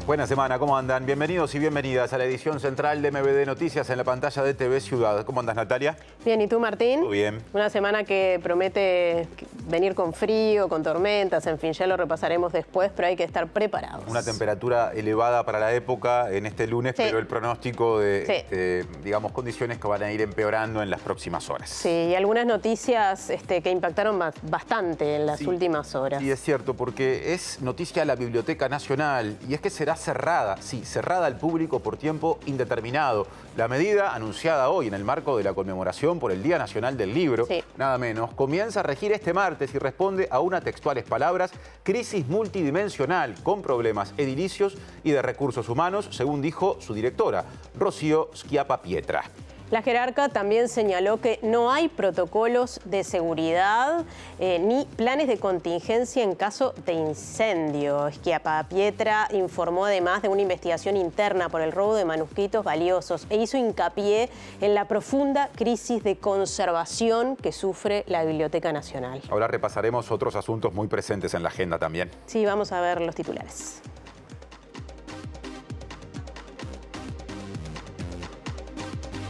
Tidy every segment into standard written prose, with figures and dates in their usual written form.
Buena semana, ¿cómo andan? Bienvenidos y bienvenidas a la edición central de MBD Noticias en la pantalla de TV Ciudad. ¿Cómo andas, Natalia? Bien, ¿y tú, Martín? Muy bien. Una semana que promete venir con frío, con tormentas, en fin, ya lo repasaremos después, pero hay que estar preparados. Una temperatura elevada para la época en este lunes, sí, pero el pronóstico de, digamos, condiciones que van a ir empeorando en las próximas horas. Sí, y algunas noticias que impactaron bastante en las últimas horas. Sí, es cierto, porque es noticia la Biblioteca Nacional, y es que será cerrada, sí, cerrada al público por tiempo indeterminado. La medida, anunciada hoy en el marco de la conmemoración por el Día Nacional del Libro, nada menos, comienza a regir este martes y responde a unas textuales palabras: crisis multidimensional con problemas edilicios y de recursos humanos, según dijo su directora, Rocío Schiappa-Pietra. La jerarca también señaló que no hay protocolos de seguridad ni planes de contingencia en caso de incendio. Schiappa-Pietra informó además de una investigación interna por el robo de manuscritos valiosos e hizo hincapié en la profunda crisis de conservación que sufre la Biblioteca Nacional. Ahora repasaremos otros asuntos muy presentes en la agenda también. Sí, vamos a ver los titulares.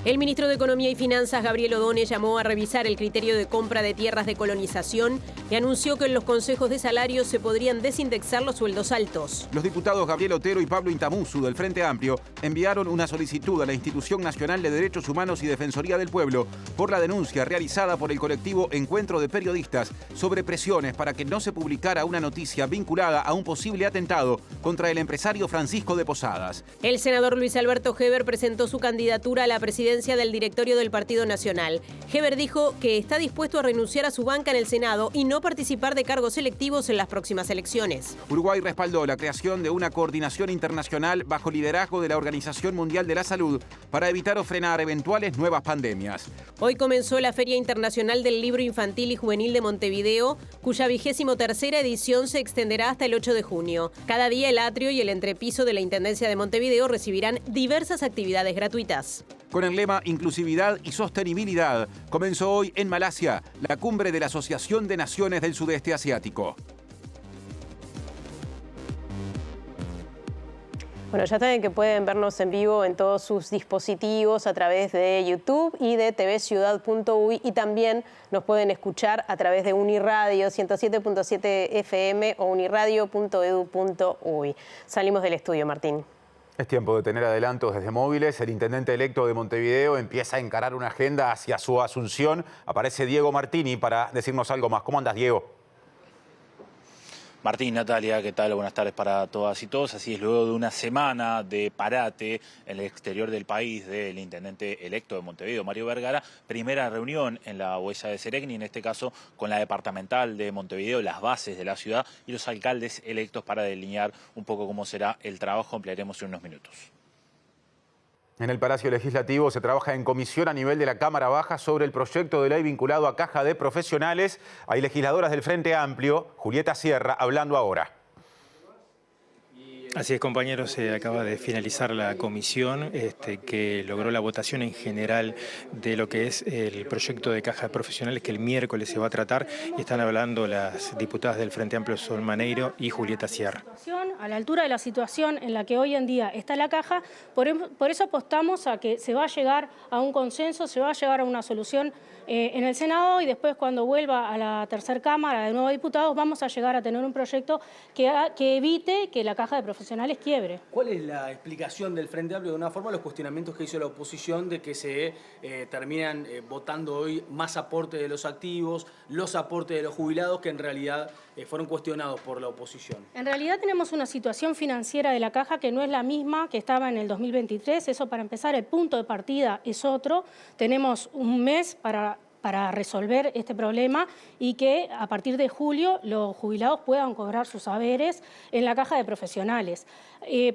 El ministro de Economía y Finanzas, Gabriel Odone, llamó a revisar el criterio de compra de tierras de colonización y anunció que en los consejos de salarios se podrían desindexar los sueldos altos. Los diputados Gabriel Otero y Pablo Intamuzú del Frente Amplio enviaron una solicitud a la Institución Nacional de Derechos Humanos y Defensoría del Pueblo por la denuncia realizada por el colectivo Encuentro de Periodistas sobre presiones para que no se publicara una noticia vinculada a un posible atentado contra el empresario Francisco de Posadas. El senador Luis Alberto Heber presentó su candidatura a la presidencia del directorio del Partido Nacional. Heber dijo que está dispuesto a renunciar a su banca en el Senado y no participar de cargos electivos en las próximas elecciones. Uruguay respaldó la creación de una coordinación internacional bajo liderazgo de la Organización Mundial de la Salud para evitar o frenar eventuales nuevas pandemias. Hoy comenzó la Feria Internacional del Libro Infantil y Juvenil de Montevideo, cuya 23ª edición se extenderá hasta el 8 de junio. Cada día el atrio y el entrepiso de la Intendencia de Montevideo recibirán diversas actividades gratuitas. Con el lema Inclusividad y Sostenibilidad, comenzó hoy en Malasia la cumbre de la Asociación de Naciones del Sudeste Asiático. Bueno, ya saben que pueden vernos en vivo en todos sus dispositivos a través de YouTube y de tvciudad.uy, y también nos pueden escuchar a través de Uniradio 107.7 FM o uniradio.edu.uy. Salimos del estudio, Martín. Es tiempo de tener adelantos desde móviles. El intendente electo de Montevideo empieza a encarar una agenda hacia su asunción. Aparece Diego Martini para decirnos algo más. ¿Cómo andas, Diego? Martín, Natalia, ¿qué tal? Buenas tardes para todas y todos. Así es, luego de una semana de parate en el exterior del país del intendente electo de Montevideo, Mario Vergara, primera reunión en la Huella de Cerecni, en este caso con la departamental de Montevideo, las bases de la ciudad y los alcaldes electos para delinear un poco cómo será el trabajo. Ampliaremos en unos minutos. En el Palacio Legislativo se trabaja en comisión a nivel de la Cámara Baja sobre el proyecto de ley vinculado a Caja de Profesionales. Hay legisladoras del Frente Amplio, Julieta Sierra, hablando ahora. Así es, compañeros, se acaba de finalizar la comisión que logró la votación en general de lo que es el proyecto de caja de profesionales que el miércoles se va a tratar, y están hablando las diputadas del Frente Amplio, Sol Maneiro y Julieta Sierra. A la altura de la situación en la que hoy en día está la caja, por eso apostamos a que se va a llegar a un consenso, se va a llegar a una solución en el Senado, y después cuando vuelva a la tercera Cámara de nuevos diputados vamos a llegar a tener un proyecto que evite que la caja de profesionales quiebre. ¿Cuál es la explicación del Frente Amplio, de una forma, los cuestionamientos que hizo la oposición de que se terminan votando hoy más aporte de los activos, los aportes de los jubilados, que en realidad fueron cuestionados por la oposición? En realidad tenemos una situación financiera de la caja que no es la misma que estaba en el 2023, eso para empezar. El punto de partida es otro, tenemos un mes para resolver este problema y que a partir de julio los jubilados puedan cobrar sus haberes en la caja de profesionales.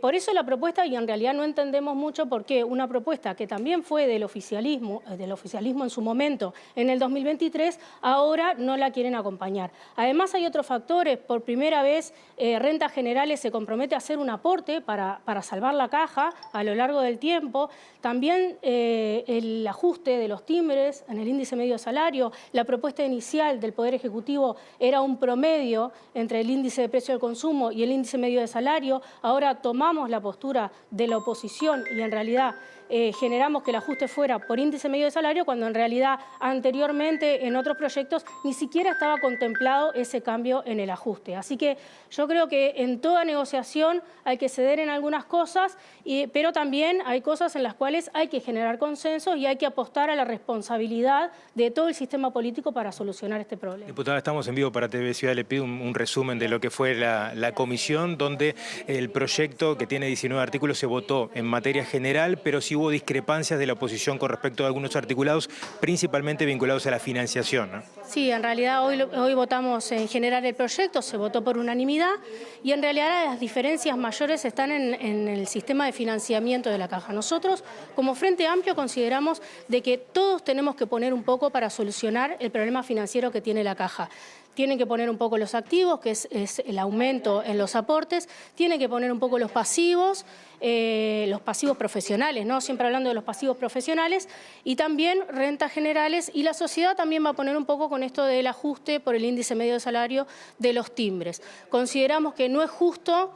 Por eso la propuesta, y en realidad no entendemos mucho por qué una propuesta que también fue del oficialismo en su momento en el 2023, ahora no la quieren acompañar. Además hay otros factores. Por primera vez Rentas Generales se compromete a hacer un aporte para salvar la caja a lo largo del tiempo. También el ajuste de los timbres en el índice medio salario. La propuesta inicial del Poder Ejecutivo era un promedio entre el índice de precio del consumo y el índice medio de salario. Ahora tomamos la postura de la oposición y en realidad generamos que el ajuste fuera por índice medio de salario, cuando en realidad anteriormente en otros proyectos ni siquiera estaba contemplado ese cambio en el ajuste. Así que yo creo que en toda negociación hay que ceder en algunas cosas, pero también hay cosas en las cuales hay que generar consensos y hay que apostar a la responsabilidad de todo el sistema político para solucionar este problema. Diputada, estamos en vivo para TV Ciudad. Le pido un resumen de lo que fue la comisión, donde el proyecto, que tiene 19 artículos, se votó en materia general, pero sí hubo discrepancias de la oposición con respecto a algunos articulados, principalmente vinculados a la financiación, ¿no? Sí, en realidad hoy votamos en general el proyecto, se votó por unanimidad y en realidad las diferencias mayores están en el sistema de financiamiento de la Caja. Nosotros, como Frente Amplio, consideramos de que todos tenemos que poner un poco para solucionar el problema financiero que tiene la Caja. Tienen que poner un poco los activos, que es el aumento en los aportes, tienen que poner un poco los pasivos profesionales, ¿no? Siempre hablando de los pasivos profesionales, y también rentas generales, y la sociedad también va a poner un poco con esto del ajuste por el índice medio de salario de los timbres. Consideramos que no es justo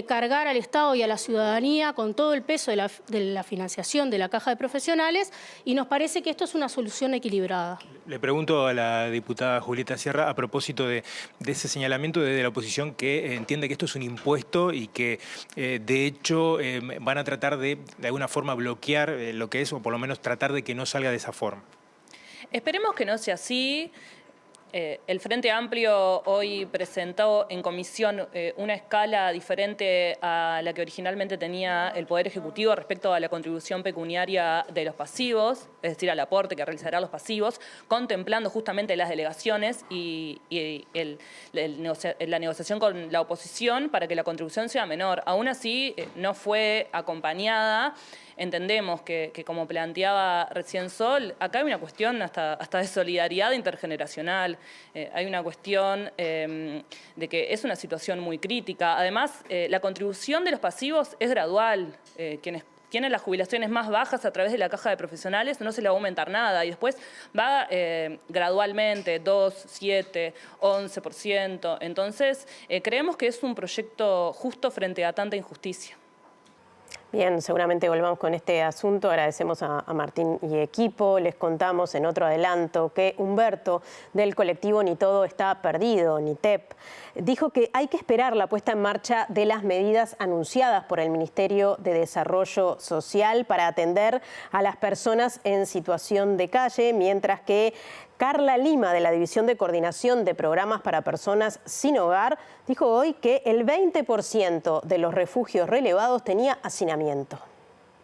cargar al Estado y a la ciudadanía con todo el peso de la financiación de la Caja de Profesionales, y nos parece que esto es una solución equilibrada. Le pregunto a la diputada Julieta Sierra a propósito de ese señalamiento desde la oposición, que entiende que esto es un impuesto y que de hecho van a tratar de alguna forma bloquear lo que es, o por lo menos tratar de que no salga de esa forma. Esperemos que no sea así. El Frente Amplio hoy presentó en comisión una escala diferente a la que originalmente tenía el Poder Ejecutivo respecto a la contribución pecuniaria de los pasivos, es decir, al aporte que realizarán los pasivos, contemplando justamente las delegaciones y la negociación con la oposición para que la contribución sea menor. Aún así, no fue acompañada. Entendemos que como planteaba recién Sol, acá hay una cuestión hasta de solidaridad intergeneracional, hay una cuestión de que es una situación muy crítica. Además, la contribución de los pasivos es gradual. Quienes tienen las jubilaciones más bajas a través de la Caja de Profesionales no se le va a aumentar nada, y después va gradualmente 2, 7, 11%. Entonces, creemos que es un proyecto justo frente a tanta injusticia. Bien, seguramente volvamos con este asunto. Agradecemos a Martín y equipo. Les contamos en otro adelanto que Humberto, del colectivo Ni Todo Está Perdido, NITEP, dijo que hay que esperar la puesta en marcha de las medidas anunciadas por el Ministerio de Desarrollo Social para atender a las personas en situación de calle, mientras que Carla Lima, de la División de Coordinación de Programas para Personas Sin Hogar, dijo hoy que el 20% de los refugios relevados tenía hacinamiento.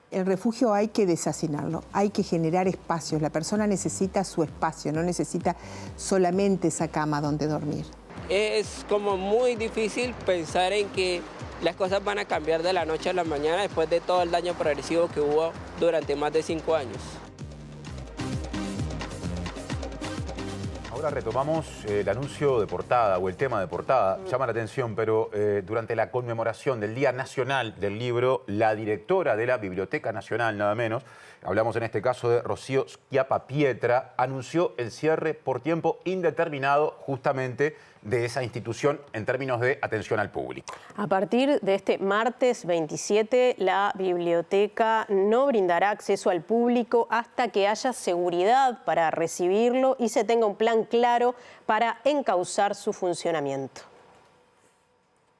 El refugio hay que deshacinarlo, hay que generar espacios. La persona necesita su espacio, no necesita solamente esa cama donde dormir. Es como muy difícil pensar en que las cosas van a cambiar de la noche a la mañana después de todo el daño progresivo que hubo durante más de 5 años. Ahora retomamos el anuncio de portada o el tema de portada. Llama la atención, pero durante la conmemoración del Día Nacional del Libro, la directora de la Biblioteca Nacional, nada menos, hablamos en este caso de Rocío Schiappa-Pietra, anunció el cierre por tiempo indeterminado justamente de esa institución en términos de atención al público. A partir de este martes 27, la biblioteca no brindará acceso al público hasta que haya seguridad para recibirlo y se tenga un plan claro para encauzar su funcionamiento.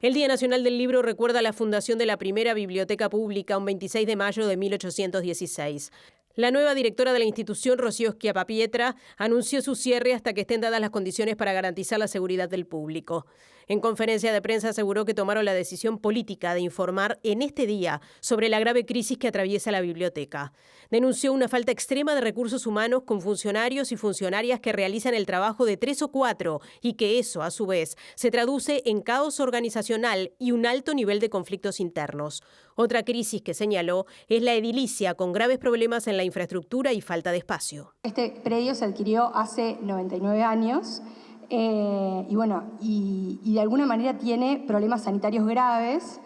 El Día Nacional del Libro recuerda la fundación de la primera biblioteca pública un 26 de mayo de 1816. La nueva directora de la institución, Rocío Schiappa-Pietra, anunció su cierre hasta que estén dadas las condiciones para garantizar la seguridad del público. En conferencia de prensa aseguró que tomaron la decisión política de informar en este día sobre la grave crisis que atraviesa la biblioteca. Denunció una falta extrema de recursos humanos con funcionarios y funcionarias que realizan el trabajo de 3 o 4 y que eso, a su vez, se traduce en caos organizacional y un alto nivel de conflictos internos. Otra crisis que señaló es la edilicia, con graves problemas en la infraestructura y falta de espacio. Este predio se adquirió hace 99 años y de alguna manera tiene problemas sanitarios graves.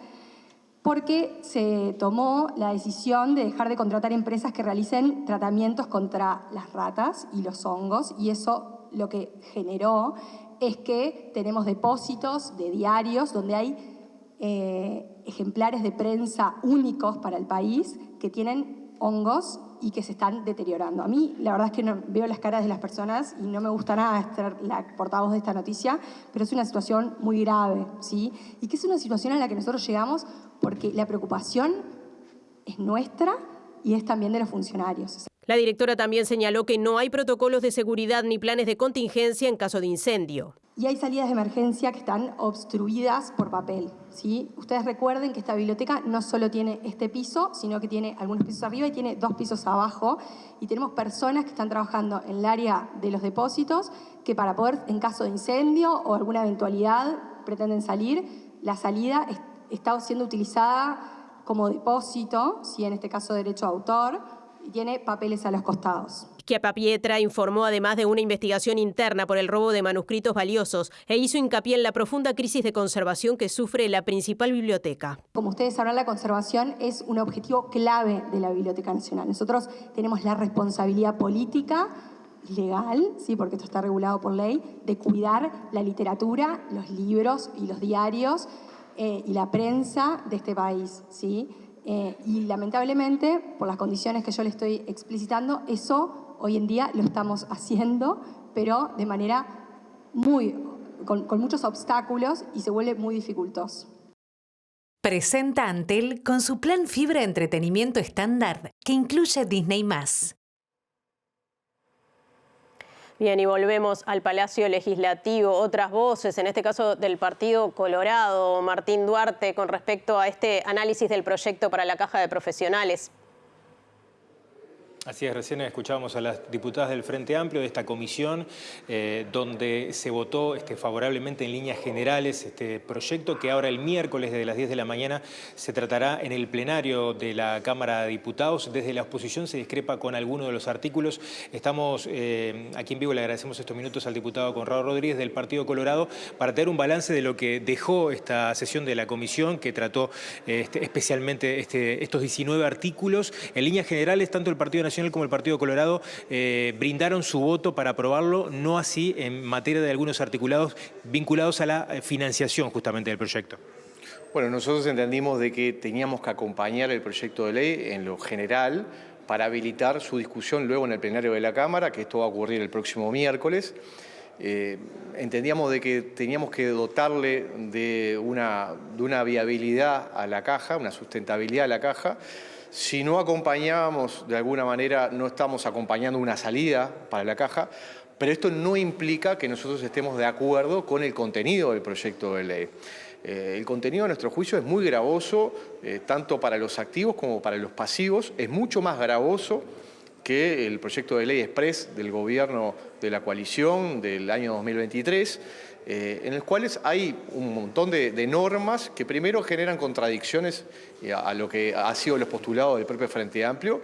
porque se tomó la decisión de dejar de contratar empresas que realicen tratamientos contra las ratas y los hongos, y eso lo que generó es que tenemos depósitos de diarios donde hay ejemplares de prensa únicos para el país que tienen hongos y que se están deteriorando. A mí, la verdad es que no, veo las caras de las personas y no me gusta nada ser la portavoz de esta noticia, pero es una situación muy grave, ¿sí? Y que es una situación a la que nosotros llegamos porque la preocupación es nuestra y es también de los funcionarios. La directora también señaló que no hay protocolos de seguridad ni planes de contingencia en caso de incendio. Y hay salidas de emergencia que están obstruidas por papel, ¿sí? Ustedes recuerden que esta biblioteca no solo tiene este piso, sino que tiene algunos pisos arriba y tiene 2 pisos abajo. Y tenemos personas que están trabajando en el área de los depósitos que para poder, en caso de incendio o alguna eventualidad, pretenden salir. La salida está siendo utilizada como depósito, ¿sí? En este caso derecho de autor, y tiene papeles a los costados. Schiappapiedra informó además de una investigación interna por el robo de manuscritos valiosos e hizo hincapié en la profunda crisis de conservación que sufre la principal biblioteca. Como ustedes sabrán, la conservación es un objetivo clave de la Biblioteca Nacional. Nosotros tenemos la responsabilidad política, legal, ¿sí? Porque esto está regulado por ley, de cuidar la literatura, los libros y los diarios y la prensa de este país, ¿sí? Y lamentablemente, por las condiciones que yo le estoy explicitando, eso hoy en día lo estamos haciendo, pero de manera con muchos obstáculos y se vuelve muy dificultoso. Presenta Antel con su plan fibra entretenimiento estándar que incluye Disney+. Bien, y volvemos al Palacio Legislativo. Otras voces, en este caso del Partido Colorado, Martín Duarte, con respecto a este análisis del proyecto para la Caja de Profesionales. Así es, recién escuchábamos a las diputadas del Frente Amplio de esta comisión donde se votó favorablemente en líneas generales este proyecto que ahora el miércoles desde las 10 de la mañana se tratará en el plenario de la Cámara de Diputados. Desde la oposición se discrepa con algunos de los artículos. Estamos aquí en vivo, le agradecemos estos minutos al diputado Conrado Rodríguez del Partido Colorado para tener un balance de lo que dejó esta sesión de la comisión que trató especialmente estos 19 artículos. En líneas generales, tanto el Partido Nacional como el Partido Colorado brindaron su voto para aprobarlo, no así en materia de algunos articulados vinculados a la financiación justamente del proyecto. Bueno, nosotros entendimos de que teníamos que acompañar el proyecto de ley en lo general para habilitar su discusión luego en el plenario de la Cámara, que esto va a ocurrir el próximo miércoles. Entendíamos de que teníamos que dotarle de una viabilidad a la caja, una sustentabilidad a la caja. Si no acompañábamos, de alguna manera, no estamos acompañando una salida para la caja, pero esto no implica que nosotros estemos de acuerdo con el contenido del proyecto de ley. El contenido, a nuestro juicio, es muy gravoso, tanto para los activos como para los pasivos. Es mucho más gravoso que el proyecto de ley express del gobierno de la coalición del año 2023, en los cuales hay un montón de normas que primero generan contradicciones a lo que ha sido los postulados del propio Frente Amplio.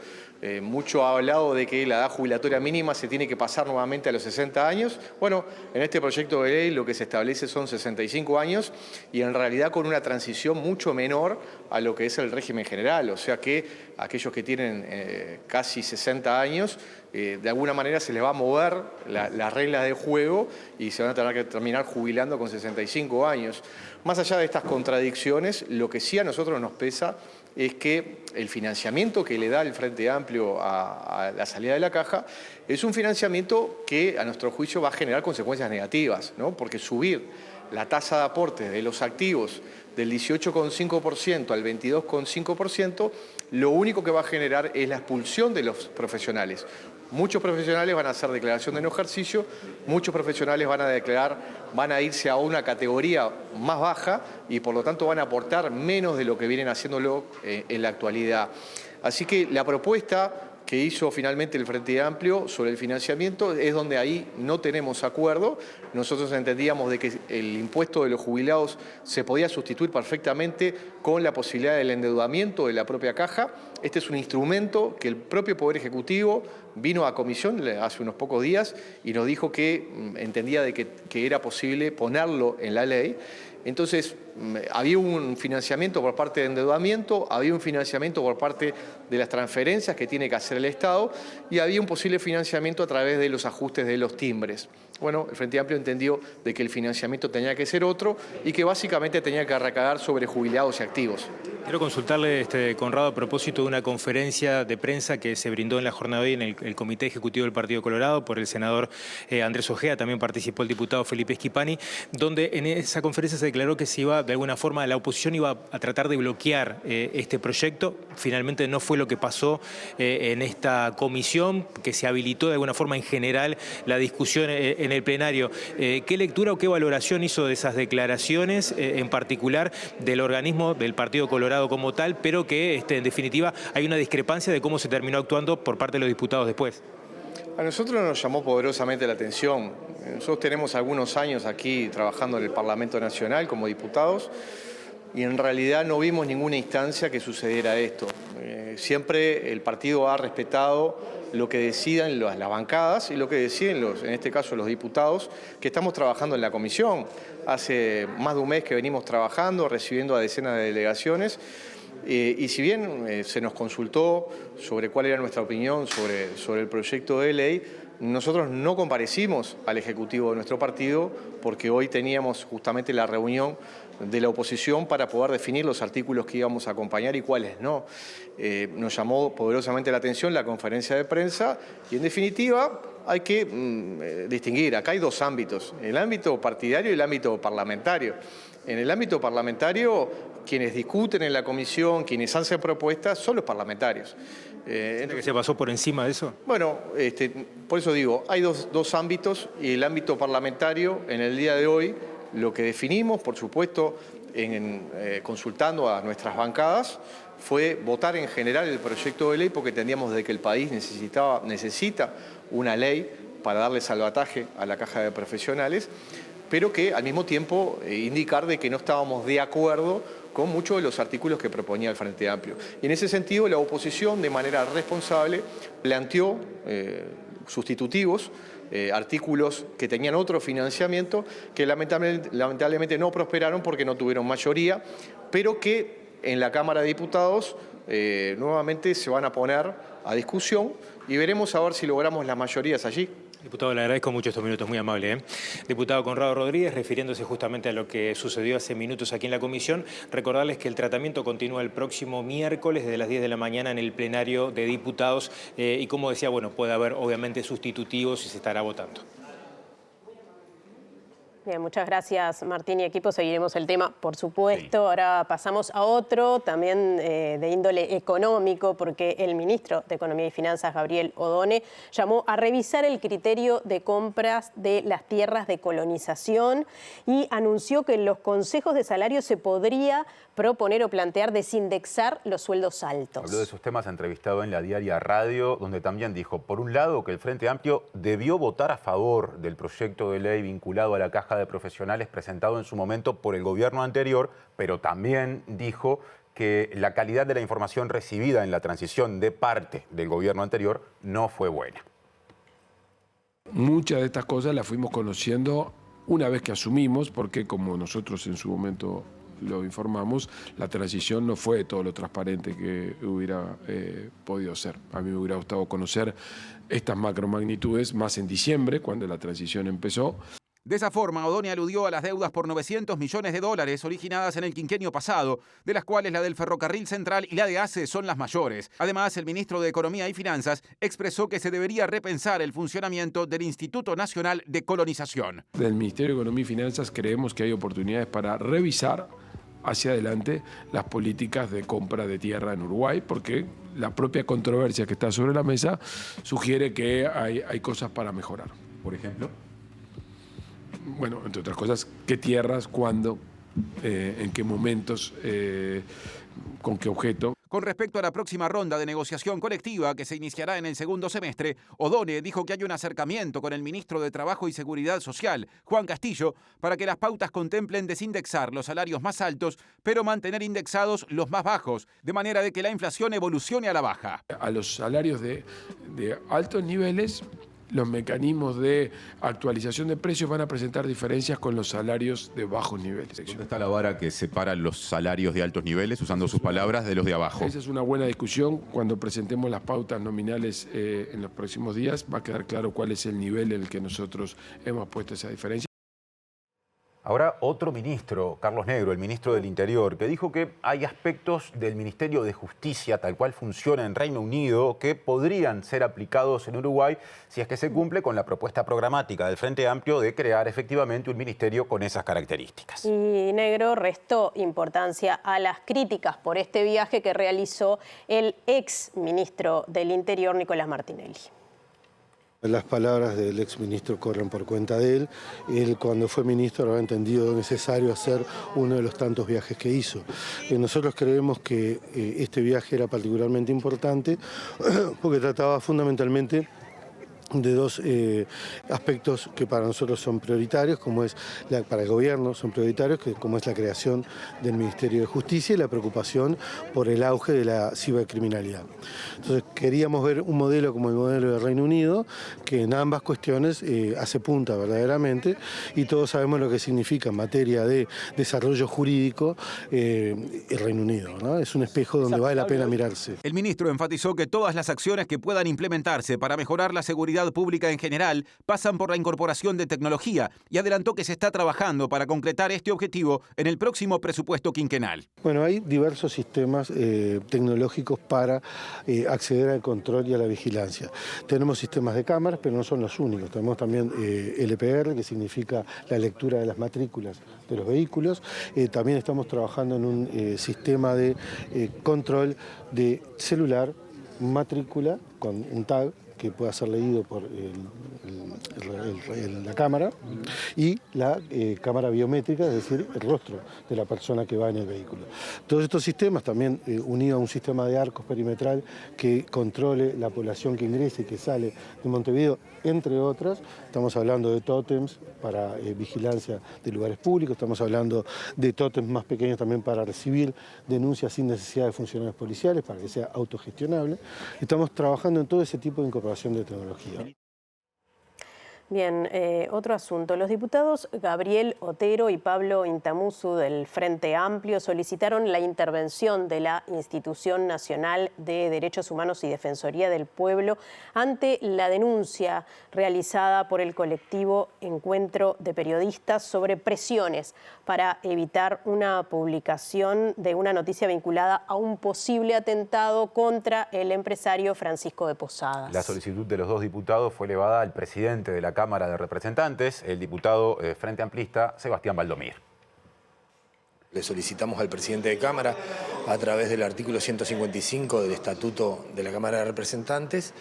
Mucho ha hablado de que la edad jubilatoria mínima se tiene que pasar nuevamente a los 60 años. Bueno, en este proyecto de ley lo que se establece son 65 años y en realidad con una transición mucho menor a lo que es el régimen general. O sea que aquellos que tienen casi 60 años, de alguna manera se les va a mover las reglas de juego y se van a tener que terminar jubilando con 65 años. Más allá de estas contradicciones, lo que sí a nosotros nos pesa es que el financiamiento que le da el Frente Amplio a la salida de la caja es un financiamiento que a nuestro juicio va a generar consecuencias negativas, ¿no? Porque subir la tasa de aporte de los activos del 18,5% al 22,5%, lo único que va a generar es la expulsión de los profesionales. Muchos profesionales van a hacer declaración de no ejercicio, muchos profesionales van a irse a una categoría más baja y por lo tanto van a aportar menos de lo que vienen haciéndolo en la actualidad. Así que la propuesta que hizo finalmente el Frente Amplio sobre el financiamiento es donde ahí no tenemos acuerdo. Nosotros entendíamos de que el impuesto de los jubilados se podía sustituir perfectamente con la posibilidad del endeudamiento de la propia caja. Este es un instrumento que el propio Poder Ejecutivo vino a comisión hace unos pocos días y nos dijo que entendía de que era posible ponerlo en la ley. Entonces, había un financiamiento por parte de endeudamiento, había un financiamiento por parte de las transferencias que tiene que hacer el Estado y había un posible financiamiento a través de los ajustes de los timbres. Bueno, el Frente Amplio entendió de que el financiamiento tenía que ser otro y que básicamente tenía que recaer sobre jubilados y activos. Quiero consultarle, Conrado, a propósito de una conferencia de prensa que se brindó en la jornada de hoy en el Comité Ejecutivo del Partido Colorado por el senador Andrés Ojea, también participó el diputado Felipe Schipani, donde en esa conferencia se declaró que se iba, de alguna forma, la oposición iba a tratar de bloquear este proyecto. Finalmente no fue lo que pasó en esta comisión, que se habilitó de alguna forma en general la discusión en el plenario. ¿Qué lectura o qué valoración hizo de esas declaraciones, en particular del organismo del Partido Colorado como tal, pero que en definitiva hay una discrepancia de cómo se terminó actuando por parte de los diputados después? A nosotros nos llamó poderosamente la atención. Nosotros tenemos algunos años aquí trabajando en el Parlamento Nacional como diputados y en realidad no vimos ninguna instancia que sucediera esto. Siempre el partido ha respetado lo que decidan las bancadas y lo que deciden en este caso los diputados, que estamos trabajando en la comisión. Hace más de un mes que venimos trabajando, recibiendo a decenas de delegaciones. Y si bien se nos consultó sobre cuál era nuestra opinión sobre el proyecto de ley, nosotros no comparecimos al Ejecutivo de nuestro partido porque hoy teníamos justamente la reunión de la oposición para poder definir los artículos que íbamos a acompañar y cuáles no. Nos llamó poderosamente la atención la conferencia de prensa y, en definitiva, hay que distinguir. Acá hay dos ámbitos, el ámbito partidario y el ámbito parlamentario. En el ámbito parlamentario, quienes discuten en la comisión, quienes hacen propuestas, son los parlamentarios. ¿Que se pasó por encima de eso? Bueno, por eso digo, hay dos ámbitos y el ámbito parlamentario en el día de hoy, lo que definimos, por supuesto, consultando a nuestras bancadas, fue votar en general el proyecto de ley porque entendíamos de que el país necesita una ley para darle salvataje a la caja de profesionales, pero que al mismo tiempo indicar de que no estábamos de acuerdo con muchos de los artículos que proponía el Frente Amplio. Y en ese sentido la oposición de manera responsable planteó sustitutivos, artículos que tenían otro financiamiento que lamentablemente no prosperaron porque no tuvieron mayoría, pero que en la Cámara de Diputados nuevamente se van a poner a discusión y veremos a ver si logramos las mayorías allí. Diputado, le agradezco mucho estos minutos, muy amable. Diputado Conrado Rodríguez, refiriéndose justamente a lo que sucedió hace minutos aquí en la comisión, recordarles que el tratamiento continúa el próximo miércoles desde las 10 de la mañana en el plenario de diputados y como decía, bueno, puede haber obviamente sustitutivos y se estará votando. Bien, muchas gracias Martín y equipo, seguiremos el tema, por supuesto. Sí. Ahora pasamos a otro, también de índole económico, porque el ministro de Economía y Finanzas, Gabriel Odone, llamó a revisar el criterio de compras de las tierras de colonización y anunció que en los consejos de salario se podría proponer o plantear desindexar los sueldos altos. Habló de esos temas entrevistado en La Diaria Radio, donde también dijo, por un lado, que el Frente Amplio debió votar a favor del proyecto de ley vinculado a la caja de profesionales presentado en su momento por el gobierno anterior, pero también dijo que la calidad de la información recibida en la transición de parte del gobierno anterior no fue buena. Muchas de estas cosas las fuimos conociendo una vez que asumimos, porque como nosotros en su momento lo informamos, la transición no fue todo lo transparente que hubiera podido ser. A mí me hubiera gustado conocer estas macromagnitudes más en diciembre, cuando la transición empezó. De esa forma, Odone aludió a las deudas por $900 millones originadas en el quinquenio pasado, de las cuales la del Ferrocarril Central y la de ACE son las mayores. Además, el ministro de Economía y Finanzas expresó que se debería repensar el funcionamiento del Instituto Nacional de Colonización. Del Ministerio de Economía y Finanzas creemos que hay oportunidades para revisar hacia adelante las políticas de compra de tierra en Uruguay, porque la propia controversia que está sobre la mesa sugiere que hay cosas para mejorar. ¿Por ejemplo? Bueno, entre otras cosas, qué tierras, cuándo, en qué momentos, con qué objeto. Con respecto a la próxima ronda de negociación colectiva que se iniciará en el segundo semestre, Odone dijo que hay un acercamiento con el ministro de Trabajo y Seguridad Social, Juan Castillo, para que las pautas contemplen desindexar los salarios más altos, pero mantener indexados los más bajos, de manera de que la inflación evolucione a la baja. A los salarios de altos niveles, los mecanismos de actualización de precios van a presentar diferencias con los salarios de bajos niveles. ¿Dónde está la vara que separa los salarios de altos niveles, usando sus palabras, de los de abajo? Esa es una buena discusión. Cuando presentemos las pautas nominales en los próximos días, va a quedar claro cuál es el nivel en el que nosotros hemos puesto esa diferencia. Ahora otro ministro, Carlos Negro, el ministro del Interior, que dijo que hay aspectos del Ministerio de Justicia, tal cual funciona en Reino Unido, que podrían ser aplicados en Uruguay si es que se cumple con la propuesta programática del Frente Amplio de crear efectivamente un ministerio con esas características. Y Negro restó importancia a las críticas por este viaje que realizó el ex ministro del Interior, Nicolás Martinelli. Las palabras del exministro corren por cuenta de él. Él, cuando fue ministro, habrá entendido necesario hacer uno de los tantos viajes que hizo. Nosotros creemos que este viaje era particularmente importante porque trataba fundamentalmente de dos aspectos que para nosotros son prioritarios, como es para el gobierno son prioritarios, como es la creación del Ministerio de Justicia y la preocupación por el auge de la cibercriminalidad. Entonces queríamos ver un modelo como el modelo del Reino Unido, que en ambas cuestiones hace punta verdaderamente, y todos sabemos lo que significa en materia de desarrollo jurídico el Reino Unido, ¿no? Es un espejo donde vale la pena mirarse. El ministro enfatizó que todas las acciones que puedan implementarse para mejorar la seguridad pública en general pasan por la incorporación de tecnología y adelantó que se está trabajando para concretar este objetivo en el próximo presupuesto quinquenal. Bueno, hay diversos sistemas tecnológicos para acceder al control y a la vigilancia. Tenemos sistemas de cámaras, pero no son los únicos. Tenemos también LPR, que significa la lectura de las matrículas de los vehículos. También estamos trabajando en un sistema de control de celular, matrícula, con un tag que pueda ser leído por la cámara, y la cámara biométrica, es decir, el rostro de la persona que va en el vehículo. Todos estos sistemas, también unidos a un sistema de arcos perimetral que controle la población que ingresa y que sale de Montevideo, entre otras. Estamos hablando de tótems para vigilancia de lugares públicos, estamos hablando de tótems más pequeños también para recibir denuncias sin necesidad de funcionarios policiales, para que sea autogestionable. Estamos trabajando en todo ese tipo de incorporación de tecnología. Bien, otro asunto. Los diputados Gabriel Otero y Pablo Intamuzú del Frente Amplio solicitaron la intervención de la Institución Nacional de Derechos Humanos y Defensoría del Pueblo ante la denuncia realizada por el colectivo Encuentro de Periodistas sobre presiones para evitar una publicación de una noticia vinculada a un posible atentado contra el empresario Francisco de Posadas. La solicitud de los dos diputados fue elevada al presidente de la Cámara de Representantes, el diputado Frente Amplista, Sebastián Baldomir. Le solicitamos al presidente de Cámara, a través del artículo 155 del Estatuto de la Cámara de Representantes,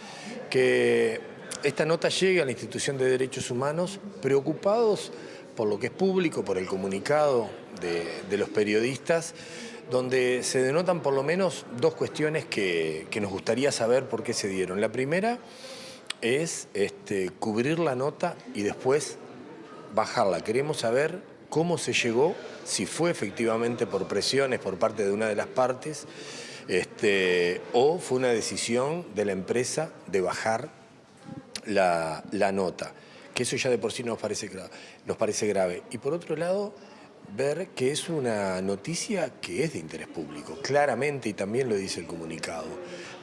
que esta nota llegue a la Institución de Derechos Humanos, preocupados por lo que es público, por el comunicado de los periodistas, donde se denotan por lo menos dos cuestiones que nos gustaría saber por qué se dieron. La primera es cubrir la nota y después bajarla. Queremos saber cómo se llegó, si fue efectivamente por presiones por parte de una de las partes, o fue una decisión de la empresa de bajar la nota, que eso ya de por sí nos parece grave. Y por otro lado, ver que es una noticia que es de interés público, claramente, y también lo dice el comunicado.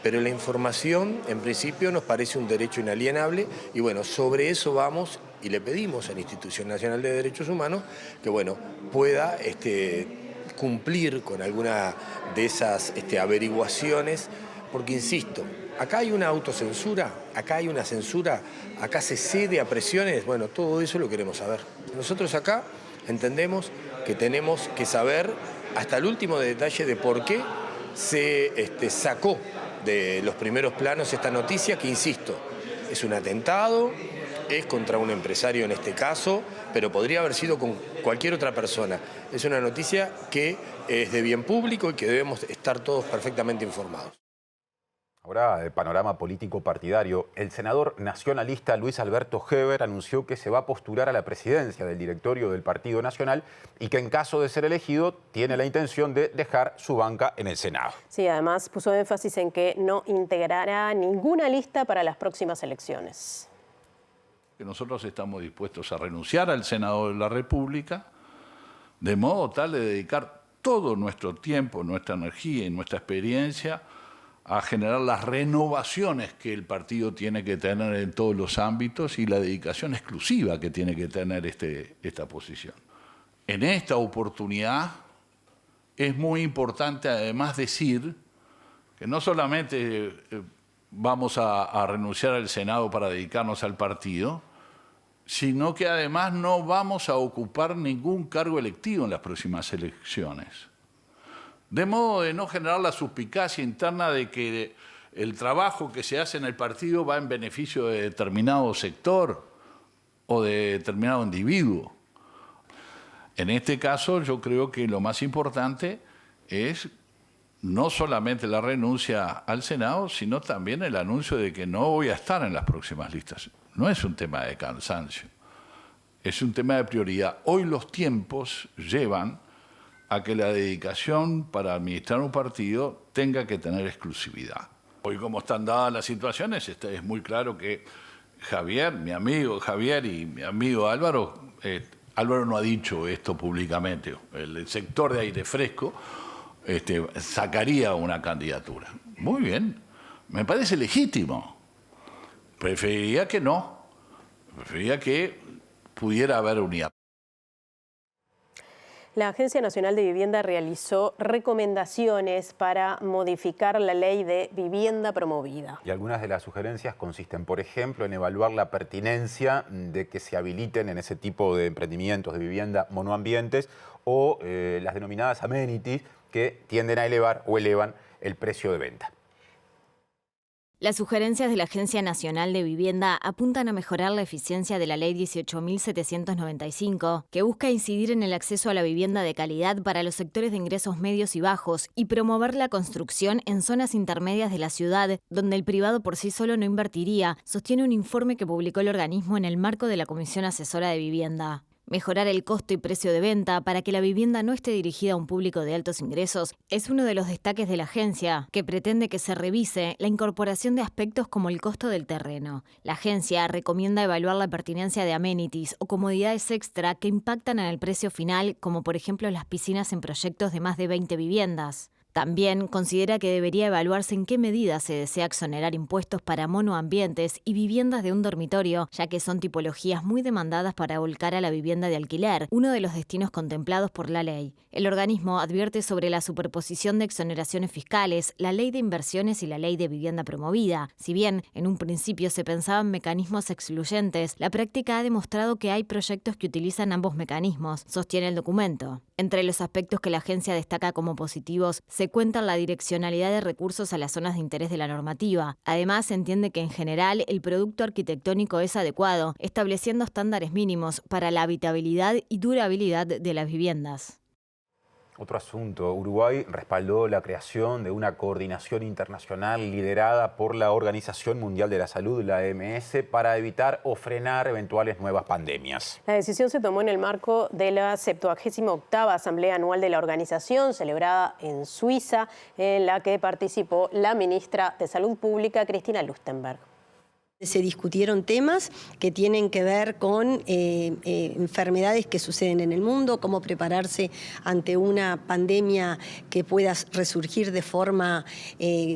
Pero la información, en principio, nos parece un derecho inalienable, y bueno, sobre eso vamos y le pedimos a la Institución Nacional de Derechos Humanos que, bueno, pueda cumplir con alguna de esas averiguaciones, porque, insisto, acá hay una autocensura, acá hay una censura, acá se cede a presiones, bueno, todo eso lo queremos saber. Nosotros acá entendemos que tenemos que saber hasta el último detalle de por qué se sacó de los primeros planos esta noticia, que, insisto, es un atentado, es contra un empresario en este caso, pero podría haber sido con cualquier otra persona. Es una noticia que es de bien público y que debemos estar todos perfectamente informados. Ahora, de panorama político partidario, el senador nacionalista Luis Alberto Heber anunció que se va a postular a la presidencia del directorio del Partido Nacional y que en caso de ser elegido tiene la intención de dejar su banca en el Senado. Sí, además puso énfasis en que no integrará ninguna lista para las próximas elecciones. Nosotros estamos dispuestos a renunciar al Senado de la República, de modo tal de dedicar todo nuestro tiempo, nuestra energía y nuestra experiencia a generar las renovaciones que el partido tiene que tener en todos los ámbitos y la dedicación exclusiva que tiene que tener esta posición. En esta oportunidad es muy importante además decir que no solamente vamos a renunciar al Senado para dedicarnos al partido, sino que además no vamos a ocupar ningún cargo electivo en las próximas elecciones. De modo de no generar la suspicacia interna de que el trabajo que se hace en el partido va en beneficio de determinado sector o de determinado individuo. En este caso, yo creo que lo más importante es no solamente la renuncia al Senado, sino también el anuncio de que no voy a estar en las próximas listas. No es un tema de cansancio, es un tema de prioridad. Hoy los tiempos llevan a que la dedicación para administrar un partido tenga que tener exclusividad. Hoy, como están dadas las situaciones, es muy claro que Javier, mi amigo Javier y mi amigo Álvaro, Álvaro no ha dicho esto públicamente, el sector de aire fresco sacaría una candidatura. Muy bien, me parece legítimo. Preferiría que no, preferiría que pudiera haber unidad. La Agencia Nacional de Vivienda realizó recomendaciones para modificar la ley de vivienda promovida. Y algunas de las sugerencias consisten, por ejemplo, en evaluar la pertinencia de que se habiliten en ese tipo de emprendimientos de vivienda monoambientes o las denominadas amenities que tienden a elevar o elevan el precio de venta. Las sugerencias de la Agencia Nacional de Vivienda apuntan a mejorar la eficiencia de la Ley 18.795, que busca incidir en el acceso a la vivienda de calidad para los sectores de ingresos medios y bajos y promover la construcción en zonas intermedias de la ciudad, donde el privado por sí solo no invertiría, sostiene un informe que publicó el organismo en el marco de la Comisión Asesora de Vivienda. Mejorar el costo y precio de venta para que la vivienda no esté dirigida a un público de altos ingresos es uno de los destaques de la agencia, que pretende que se revise la incorporación de aspectos como el costo del terreno. La agencia recomienda evaluar la pertinencia de amenities o comodidades extra que impactan en el precio final, como por ejemplo las piscinas en proyectos de más de 20 viviendas. También considera que debería evaluarse en qué medida se desea exonerar impuestos para monoambientes y viviendas de un dormitorio, ya que son tipologías muy demandadas para volcar a la vivienda de alquiler, uno de los destinos contemplados por la ley. El organismo advierte sobre la superposición de exoneraciones fiscales, la ley de inversiones y la ley de vivienda promovida. Si bien en un principio se pensaban mecanismos excluyentes, la práctica ha demostrado que hay proyectos que utilizan ambos mecanismos, sostiene el documento. Entre los aspectos que la agencia destaca como positivos se cuenta la direccionalidad de recursos a las zonas de interés de la normativa. Además, se entiende que en general el producto arquitectónico es adecuado, estableciendo estándares mínimos para la habitabilidad y durabilidad de las viviendas. Otro asunto, Uruguay respaldó la creación de una coordinación internacional liderada por la Organización Mundial de la Salud, la OMS, para evitar o frenar eventuales nuevas pandemias. La decisión se tomó en el marco de la 78ª Asamblea Anual de la organización, celebrada en Suiza, en la que participó la ministra de Salud Pública, Cristina Lustenberg. Se discutieron temas que tienen que ver con enfermedades que suceden en el mundo, cómo prepararse ante una pandemia que pueda resurgir de forma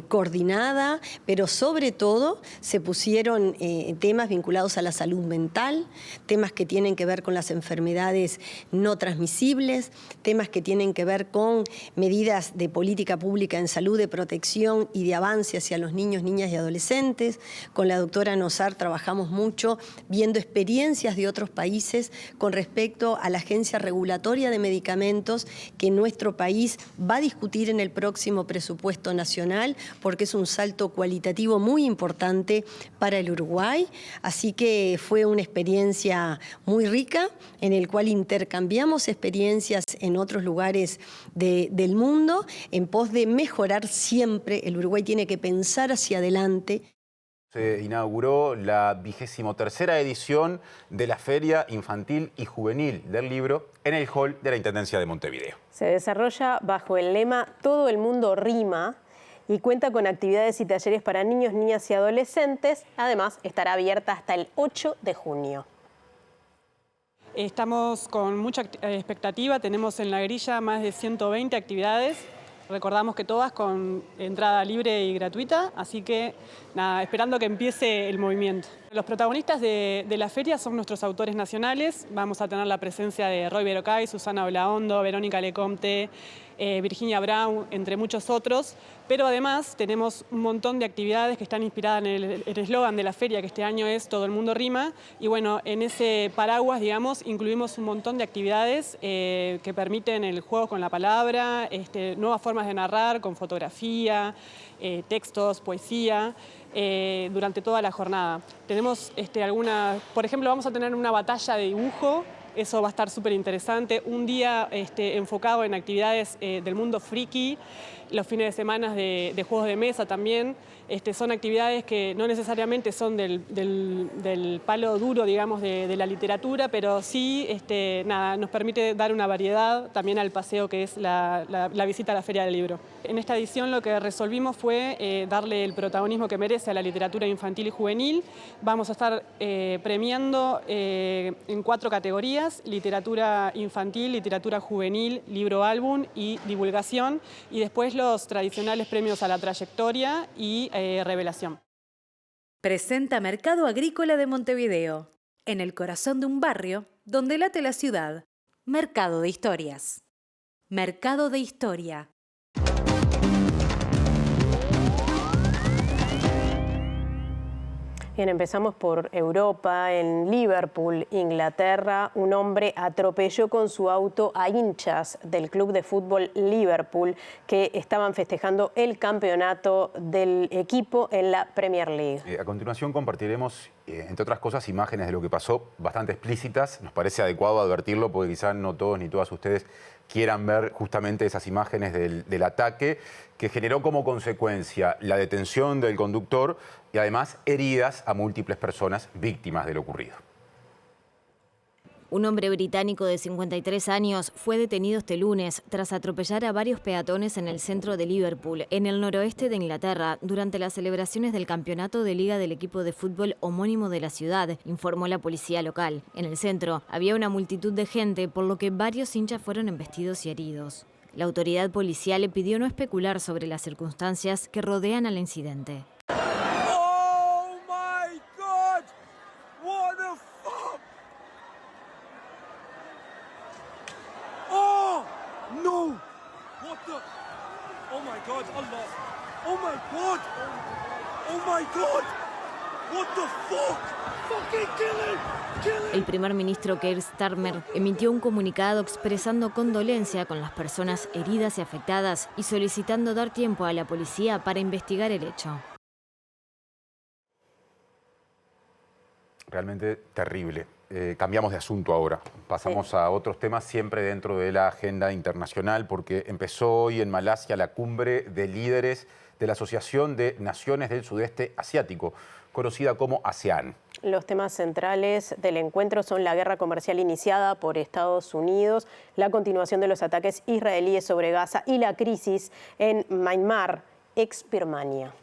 coordinada, pero sobre todo se pusieron temas vinculados a la salud mental, temas que tienen que ver con las enfermedades no transmisibles, temas que tienen que ver con medidas de política pública en salud, de protección y de avance hacia los niños, niñas y adolescentes. Con la doctora doctora Nosar trabajamos mucho viendo experiencias de otros países con respecto a la Agencia Regulatoria de Medicamentos que nuestro país va a discutir en el próximo presupuesto nacional, porque es un salto cualitativo muy importante para el Uruguay. Así que fue una experiencia muy rica en el cual intercambiamos experiencias en otros lugares del mundo en pos de mejorar siempre. El Uruguay tiene que pensar hacia adelante. Se inauguró la 23ª edición de la Feria Infantil y Juvenil del Libro en el hall de la Intendencia de Montevideo. Se desarrolla bajo el lema Todo el mundo rima y cuenta con actividades y talleres para niños, niñas y adolescentes. Además, estará abierta hasta el 8 de junio. Estamos con mucha expectativa, tenemos en la grilla más de 120 actividades. Recordamos que todas con entrada libre y gratuita, así que nada, esperando que empiece el movimiento. Los protagonistas de la feria son nuestros autores nacionales. Vamos a tener la presencia de Roy Berocay, Susana Olaondo, Verónica Lecomte, Virginia Brown, entre muchos otros. Pero además tenemos un montón de actividades que están inspiradas en el eslogan de la feria, que este año es Todo el mundo rima. Y bueno, en ese paraguas, digamos, incluimos un montón de actividades que permiten el juego con la palabra, nuevas formas de narrar con fotografía, textos, poesía, durante toda la jornada. Tenemos por ejemplo, vamos a tener una batalla de dibujo. Eso va a estar súper interesante. Un día enfocado en actividades del mundo friki, los fines de semana de juegos de mesa también. Son actividades que no necesariamente son del palo duro, digamos, de la literatura, pero sí nos permite dar una variedad también al paseo que es la visita a la Feria del Libro. En esta edición lo que resolvimos fue darle el protagonismo que merece a la literatura infantil y juvenil. Vamos a estar premiando en 4 categorías: literatura infantil, literatura juvenil, libro álbum y divulgación, y después los tradicionales premios a la trayectoria y revelación. Presenta Mercado Agrícola de Montevideo, en el corazón de un barrio donde late la ciudad. Mercado de Historias. Mercado de Historia. Bien, empezamos por Europa. En Liverpool, Inglaterra, un hombre atropelló con su auto a hinchas del club de fútbol Liverpool que estaban festejando el campeonato del equipo en la Premier League. A continuación compartiremos, entre otras cosas, imágenes de lo que pasó, bastante explícitas. Nos parece adecuado advertirlo porque quizás no todos ni todas ustedes quieran ver justamente esas imágenes del ataque que generó como consecuencia la detención del conductor y además heridas a múltiples personas víctimas de lo ocurrido. Un hombre británico de 53 años fue detenido este lunes tras atropellar a varios peatones en el centro de Liverpool, en el noroeste de Inglaterra, durante las celebraciones del campeonato de liga del equipo de fútbol homónimo de la ciudad, informó la policía local. En el centro había una multitud de gente, por lo que varios hinchas fueron embestidos y heridos. La autoridad policial le pidió no especular sobre las circunstancias que rodean al incidente. El primer ministro Keir Starmer emitió un comunicado expresando condolencia con las personas heridas y afectadas y solicitando dar tiempo a la policía para investigar el hecho. Realmente terrible. Cambiamos de asunto ahora. Pasamos a otros temas siempre dentro de la agenda internacional porque empezó hoy en Malasia la cumbre de líderes de la Asociación de Naciones del Sudeste Asiático, conocida como ASEAN. Los temas centrales del encuentro son la guerra comercial iniciada por Estados Unidos, la continuación de los ataques israelíes sobre Gaza y la crisis en Myanmar, ex Birmania.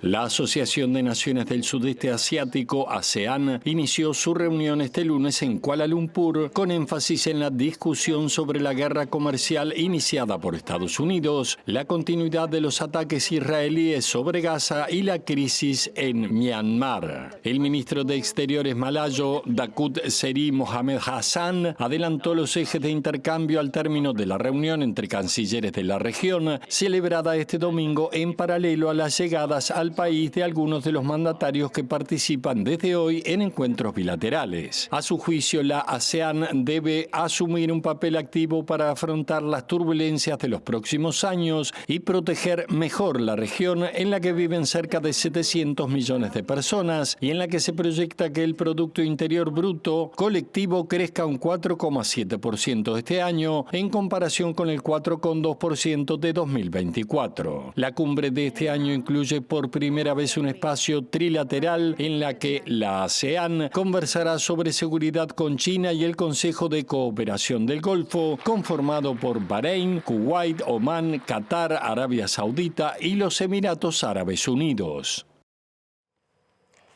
La Asociación de Naciones del Sudeste Asiático, ASEAN, inició su reunión este lunes en Kuala Lumpur con énfasis en la discusión sobre la guerra comercial iniciada por Estados Unidos, la continuidad de los ataques israelíes sobre Gaza y la crisis en Myanmar. El ministro de Exteriores malayo, Datuk Seri Mohamed Hassan, adelantó los ejes de intercambio al término de la reunión entre cancilleres de la región, celebrada este domingo en paralelo a las llegadas al país de algunos de los mandatarios que participan desde hoy en encuentros bilaterales. A su juicio, la ASEAN debe asumir un papel activo para afrontar las turbulencias de los próximos años y proteger mejor la región en la que viven cerca de 700 millones de personas y en la que se proyecta que el Producto Interior Bruto colectivo crezca un 4,7% este año en comparación con el 4,2% de 2024. La cumbre de este año incluye por primera vez un espacio trilateral en la que la ASEAN conversará sobre seguridad con China y el Consejo de Cooperación del Golfo, conformado por Bahrein, Kuwait, Omán, Qatar, Arabia Saudita y los Emiratos Árabes Unidos.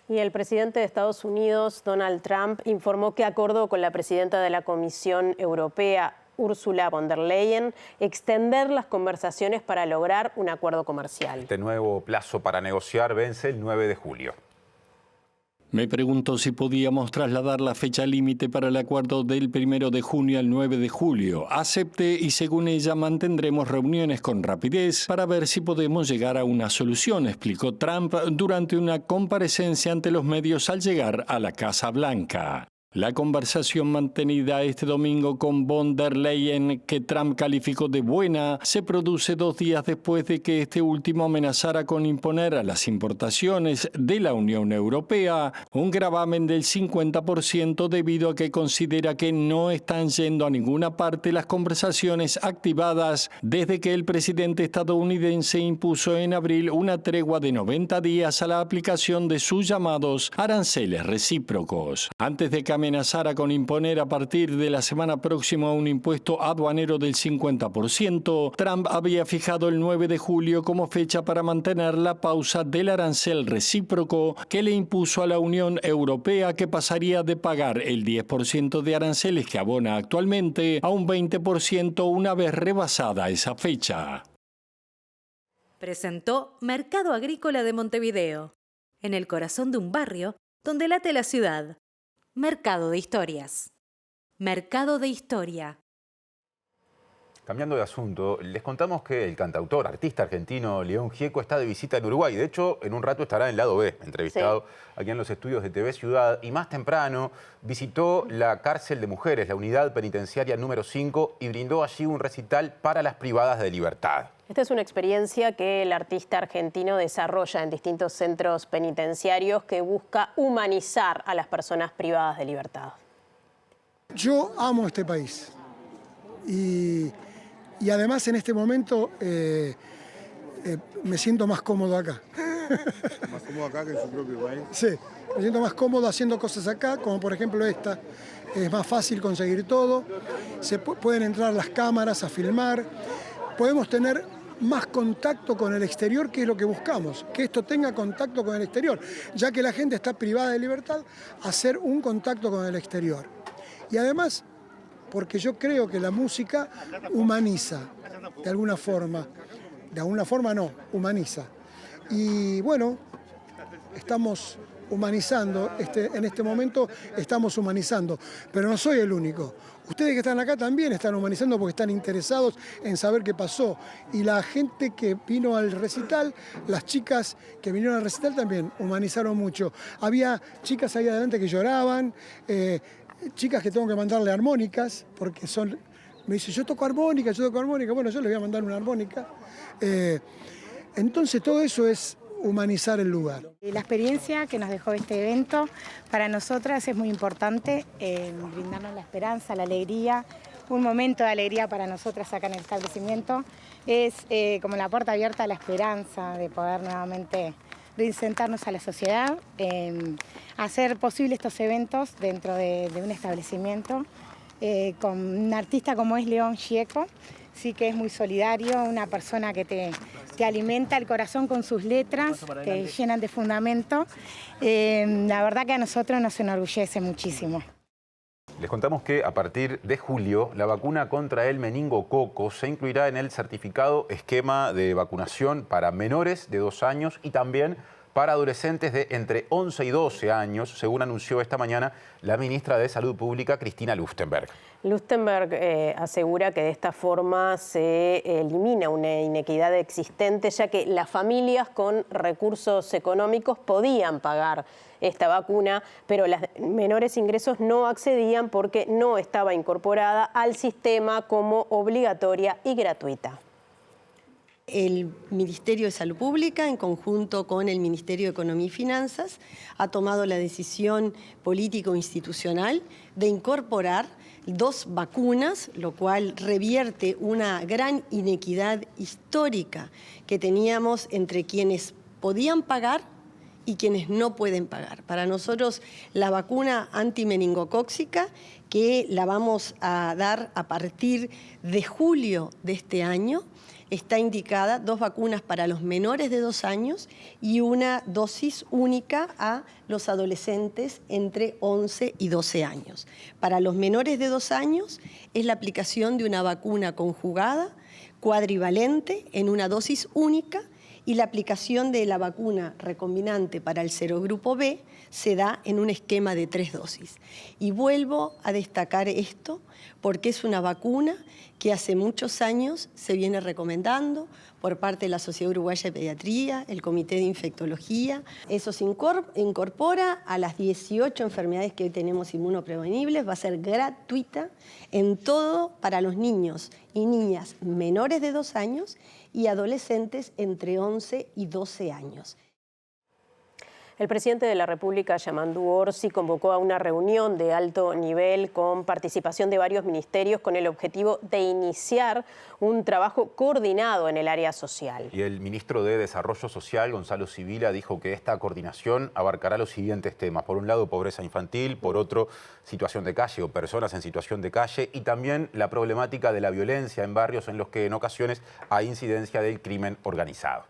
Y el presidente de Estados Unidos, Donald Trump, informó que acordó con la presidenta de la Comisión Europea, Ursula von der Leyen, extender las conversaciones para lograr un acuerdo comercial. Este nuevo plazo para negociar vence el 9 de julio. Me preguntó si podíamos trasladar la fecha límite para el acuerdo del 1 de junio al 9 de julio. Acepté y según ella mantendremos reuniones con rapidez para ver si podemos llegar a una solución, explicó Trump durante una comparecencia ante los medios al llegar a la Casa Blanca. La conversación mantenida este domingo con von der Leyen, que Trump calificó de buena, se produce 2 días después de que este último amenazara con imponer a las importaciones de la Unión Europea un gravamen del 50% debido a que considera que no están yendo a ninguna parte las conversaciones activadas desde que el presidente estadounidense impuso en abril una tregua de 90 días a la aplicación de sus llamados aranceles recíprocos. Antes de que amenazara con imponer a partir de la semana próxima un impuesto aduanero del 50%, Trump había fijado el 9 de julio como fecha para mantener la pausa del arancel recíproco que le impuso a la Unión Europea, que pasaría de pagar el 10% de aranceles que abona actualmente a un 20% una vez rebasada esa fecha. Presentó Mercado Agrícola de Montevideo, en el corazón de un barrio donde late la ciudad. Mercado de Historias. Mercado de Historia. Cambiando de asunto, les contamos que el cantautor, artista argentino León Gieco está de visita en Uruguay. De hecho, en un rato estará en Lado B, entrevistado aquí en los estudios de TV Ciudad. Y más temprano visitó la cárcel de mujeres, la unidad penitenciaria número 5, y brindó allí un recital para las privadas de libertad. Esta es una experiencia que el artista argentino desarrolla en distintos centros penitenciarios que busca humanizar a las personas privadas de libertad. Yo amo este país y además en este momento me siento más cómodo acá. ¿Más cómodo acá que en su propio país? Sí, me siento más cómodo haciendo cosas acá, como por ejemplo esta. Es más fácil conseguir todo, pueden entrar las cámaras a filmar, podemos tener más contacto con el exterior, que es lo que buscamos, que esto tenga contacto con el exterior, ya que la gente está privada de libertad, hacer un contacto con el exterior. Y además, porque yo creo que la música humaniza, de alguna forma no, humaniza. Y bueno, estamos humanizando, en este momento estamos humanizando, pero no soy el único. Ustedes que están acá también están humanizando porque están interesados en saber qué pasó. Y la gente que vino al recital, las chicas que vinieron al recital también humanizaron mucho. Había chicas ahí adelante que lloraban, chicas que tengo que mandarle armónicas, porque me dice, yo toco armónica, bueno, yo les voy a mandar una armónica. Entonces todo eso es humanizar el lugar. La experiencia que nos dejó este evento para nosotras es muy importante, brindarnos la esperanza, la alegría, un momento de alegría para nosotras acá en el establecimiento. Es como la puerta abierta a la esperanza de poder nuevamente reinsertarnos a la sociedad, hacer posible estos eventos dentro de un establecimiento con un artista como es León Gieco. Sí, que es muy solidario, una persona que te alimenta el corazón con sus letras, te llenan de fundamento. La verdad que a nosotros nos enorgullece muchísimo. Les contamos que a partir de julio la vacuna contra el meningococo se incluirá en el certificado esquema de vacunación para menores de 2 años y también para adolescentes de entre 11 y 12 años, según anunció esta mañana la ministra de Salud Pública, Cristina Lustberg. Lustberg asegura que de esta forma se elimina una inequidad existente, ya que las familias con recursos económicos podían pagar esta vacuna, pero las menores ingresos no accedían porque no estaba incorporada al sistema como obligatoria y gratuita. El Ministerio de Salud Pública, en conjunto con el Ministerio de Economía y Finanzas, ha tomado la decisión político-institucional de incorporar 2 vacunas, lo cual revierte una gran inequidad histórica que teníamos entre quienes podían pagar y quienes no pueden pagar. Para nosotros, la vacuna antimeningocóxica, que la vamos a dar a partir de julio de este año, está indicada 2 vacunas para los menores de 2 años y una dosis única a los adolescentes entre 11 y 12 años. Para los menores de 2 años es la aplicación de una vacuna conjugada, cuadrivalente, en una dosis única, y la aplicación de la vacuna recombinante para el serogrupo B se da en un esquema de 3 dosis. Y vuelvo a destacar esto porque es una vacuna que hace muchos años se viene recomendando por parte de la Sociedad Uruguaya de Pediatría, el Comité de Infectología. Eso se incorpora a las 18 enfermedades que hoy tenemos inmunoprevenibles, va a ser gratuita en todo para los niños y niñas menores de 2 años y adolescentes entre 11 y 12 años. El presidente de la República, Yamandu Orsi, convocó a una reunión de alto nivel con participación de varios ministerios con el objetivo de iniciar un trabajo coordinado en el área social. Y el ministro de Desarrollo Social, Gonzalo Sibila, dijo que esta coordinación abarcará los siguientes temas. Por un lado, pobreza infantil, por otro, situación de calle o personas en situación de calle, y también la problemática de la violencia en barrios en los que en ocasiones hay incidencia del crimen organizado.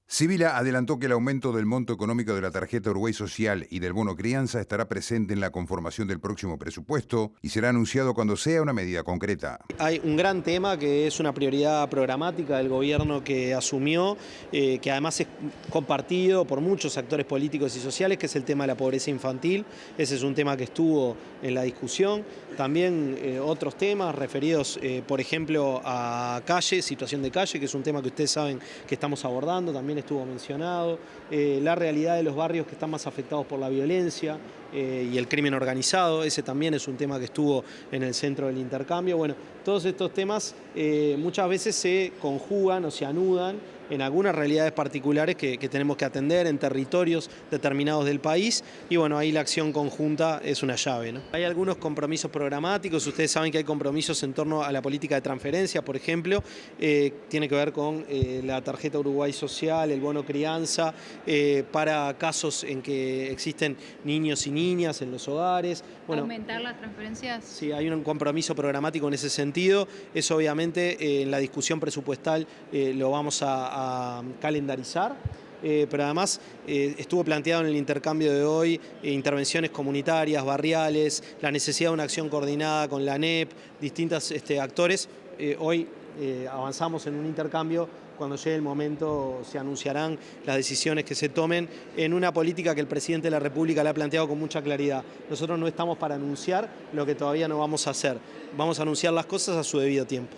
Sibila adelantó que el aumento del monto económico de la tarjeta Uruguay Social y del bono crianza estará presente en la conformación del próximo presupuesto y será anunciado cuando sea una medida concreta. Hay un gran tema que es una prioridad programática del gobierno que asumió, que además es compartido por muchos actores políticos y sociales, que es el tema de la pobreza infantil. Ese es un tema que estuvo en la discusión. También otros temas referidos, por ejemplo, a calle, situación de calle, que es un tema que ustedes saben que estamos abordando, también estuvo mencionado, la realidad de los barrios que están más afectados por la violencia y el crimen organizado, ese también es un tema que estuvo en el centro del intercambio. Bueno, todos estos temas muchas veces se conjugan o se anudan en algunas realidades particulares que tenemos que atender en territorios determinados del país, y bueno, ahí la acción conjunta es una llave, ¿no? Hay algunos compromisos programáticos, ustedes saben que hay compromisos en torno a la política de transferencia, por ejemplo, tiene que ver con la tarjeta Uruguay Social, el bono crianza, para casos en que existen niños y niñas en los hogares. Bueno, ¿aumentar las transferencias? Sí, hay un compromiso programático en ese sentido. Eso obviamente en la discusión presupuestal lo vamos a calendarizar. Pero además estuvo planteado en el intercambio de hoy intervenciones comunitarias, barriales, la necesidad de una acción coordinada con la ANEP, distintos actores. Hoy avanzamos en un intercambio. Cuando llegue el momento se anunciarán las decisiones que se tomen en una política que el presidente de la República le ha planteado con mucha claridad. Nosotros no estamos para anunciar lo que todavía no vamos a hacer. Vamos a anunciar las cosas a su debido tiempo.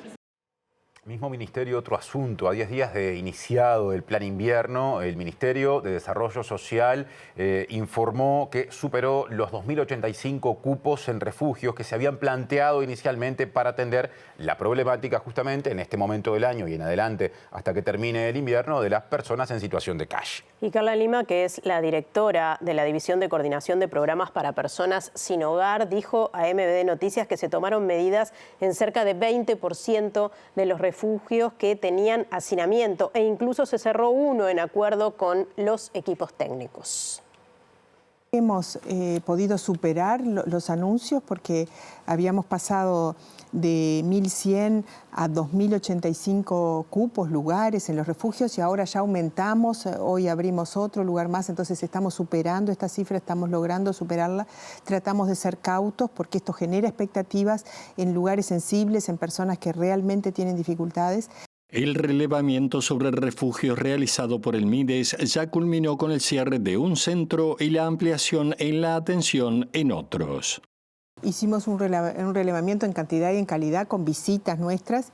Mismo ministerio, otro asunto. A 10 días de iniciado el plan invierno, el Ministerio de Desarrollo Social informó que superó los 2.085 cupos en refugios que se habían planteado inicialmente para atender la problemática justamente en este momento del año y en adelante hasta que termine el invierno de las personas en situación de calle. Y Carla Lima, que es la directora de la División de Coordinación de Programas para Personas Sin Hogar, dijo a MBD Noticias que se tomaron medidas en cerca de 20% de los refugios que tenían hacinamiento e incluso se cerró uno en acuerdo con los equipos técnicos. Hemos podido superar los anuncios porque habíamos pasado de 1.100 a 2.085 cupos, lugares en los refugios, y ahora ya aumentamos, hoy abrimos otro lugar más, entonces estamos superando esta cifra, estamos logrando superarla. Tratamos de ser cautos porque esto genera expectativas en lugares sensibles, en personas que realmente tienen dificultades. El relevamiento sobre refugios realizado por el MIDES ya culminó con el cierre de un centro y la ampliación en la atención en otros. Hicimos un relevamiento en cantidad y en calidad con visitas nuestras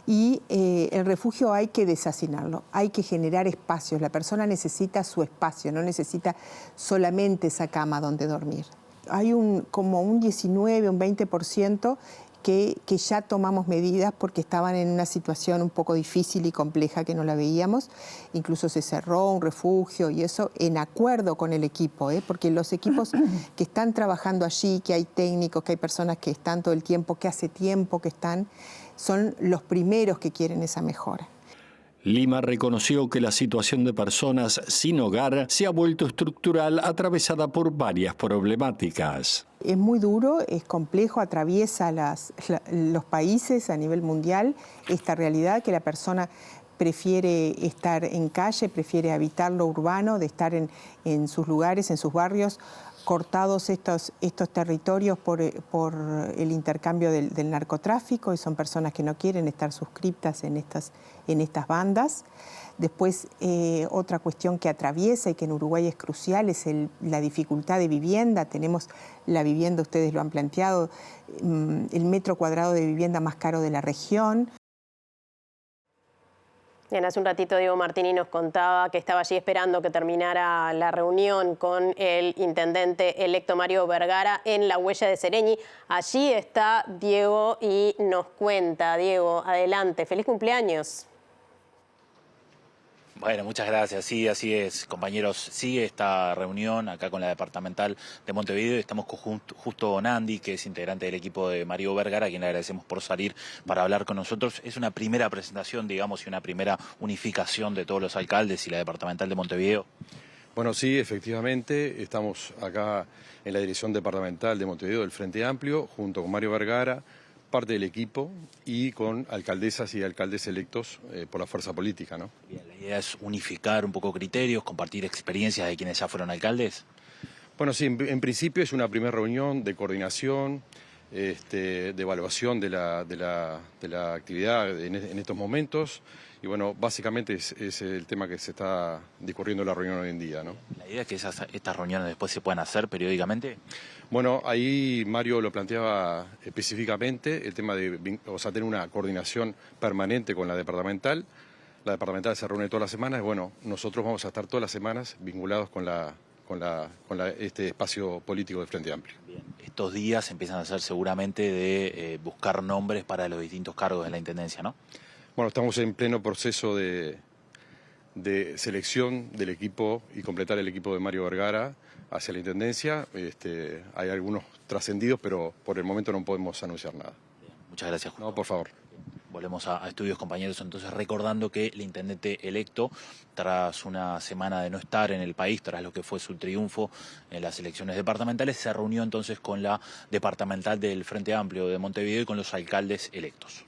y el refugio hay que deshacinarlo, hay que generar espacios. La persona necesita su espacio, no necesita solamente esa cama donde dormir. Hay como un 19, un 20% que ya tomamos medidas porque estaban en una situación un poco difícil y compleja que no la veíamos. Incluso se cerró un refugio y eso en acuerdo con el equipo, porque los equipos que están trabajando allí, que hay técnicos, que hay personas que están todo el tiempo, que hace tiempo que están, son los primeros que quieren esa mejora. Lima reconoció que la situación de personas sin hogar se ha vuelto estructural, atravesada por varias problemáticas. Es muy duro, es complejo, atraviesa los países a nivel mundial esta realidad que la persona prefiere estar en calle, prefiere habitar lo urbano, de estar en sus lugares, en sus barrios, cortados estos territorios por el intercambio del narcotráfico, y son personas que no quieren estar suscriptas en estas bandas. Después, otra cuestión que atraviesa y que en Uruguay es crucial es la dificultad de vivienda. Tenemos la vivienda, ustedes lo han planteado, el metro cuadrado de vivienda más caro de la región. Bien, hace un ratito Diego Martini nos contaba que estaba allí esperando que terminara la reunión con el intendente electo Mario Vergara en la Huella de Sereñi. Allí está Diego y nos cuenta. Diego, adelante. ¡Feliz cumpleaños! Bueno, muchas gracias. Sí, así es, compañeros. Sigue esta reunión acá con la departamental de Montevideo. Estamos con justo Nandi, que es integrante del equipo de Mario Vergara, a quien le agradecemos por salir para hablar con nosotros. Es una primera presentación, digamos, y una primera unificación de todos los alcaldes y la departamental de Montevideo. Bueno, sí, efectivamente, estamos acá en la dirección departamental de Montevideo del Frente Amplio, junto con Mario Vergara, parte del equipo, y con alcaldesas y alcaldes electos por la fuerza política, ¿no? Bien, la idea es unificar un poco criterios, compartir experiencias de quienes ya fueron alcaldes. Bueno, sí, en principio es una primera reunión de coordinación, de evaluación de la actividad en estos momentos. Y bueno, básicamente es el tema que se está discurriendo en la reunión hoy en día, ¿no? ¿La idea es que estas reuniones después se puedan hacer periódicamente? Bueno, ahí Mario lo planteaba específicamente, el tema de tener una coordinación permanente con la departamental. La departamental se reúne todas las semanas y bueno, nosotros vamos a estar todas las semanas vinculados con este espacio político del Frente Amplio. Bien. Estos días empiezan a ser seguramente de buscar nombres para los distintos cargos de la Intendencia, ¿no? Bueno, estamos en pleno proceso de selección del equipo y completar el equipo de Mario Vergara hacia la Intendencia. Hay algunos trascendidos, pero por el momento no podemos anunciar nada. Bien, muchas gracias. No, por favor. Volvemos a estudios, compañeros, entonces recordando que el intendente electo, tras una semana de no estar en el país, tras lo que fue su triunfo en las elecciones departamentales, se reunió entonces con la departamental del Frente Amplio de Montevideo y con los alcaldes electos.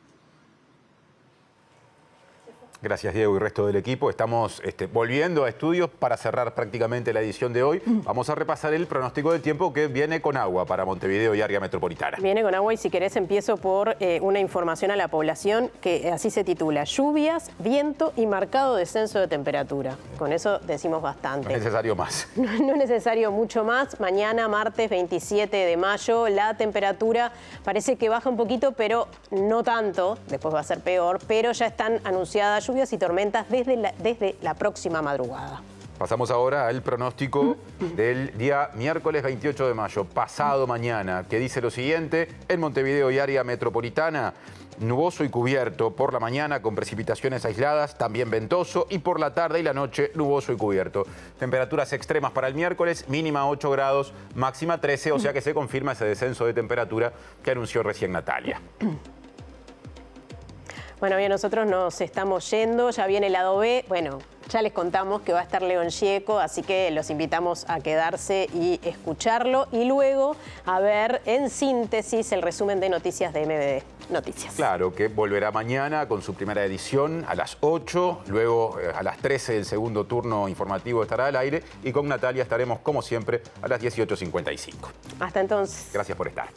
Gracias, Diego y resto del equipo. Estamos volviendo a estudios para cerrar prácticamente la edición de hoy. Vamos a repasar el pronóstico del tiempo que viene con agua para Montevideo y área metropolitana. Viene con agua y si querés empiezo por una información a la población que así se titula: lluvias, viento y marcado descenso de temperatura. Con eso decimos bastante. No es necesario más. No es necesario mucho más. Mañana, martes 27 de mayo, la temperatura parece que baja un poquito, pero no tanto. Después va a ser peor, pero ya están anunciadas lluvias y tormentas desde la próxima madrugada. Pasamos ahora al pronóstico del día miércoles 28 de mayo, pasado mañana, que dice lo siguiente: en Montevideo y área metropolitana, nuboso y cubierto por la mañana con precipitaciones aisladas, también ventoso, y por la tarde y la noche nuboso y cubierto. Temperaturas extremas para el miércoles, mínima 8 grados, máxima 13, o sea que se confirma ese descenso de temperatura que anunció recién Natalia. Bueno, bien, nosotros nos estamos yendo, ya viene el lado B. Bueno, ya les contamos que va a estar León Gieco, así que los invitamos a quedarse y escucharlo. Y luego a ver en síntesis el resumen de noticias de MBD Noticias. Claro, que volverá mañana con su primera edición a las 8, luego a las 13 el segundo turno informativo estará al aire y con Natalia estaremos como siempre a las 18:55. Hasta entonces. Gracias por estar.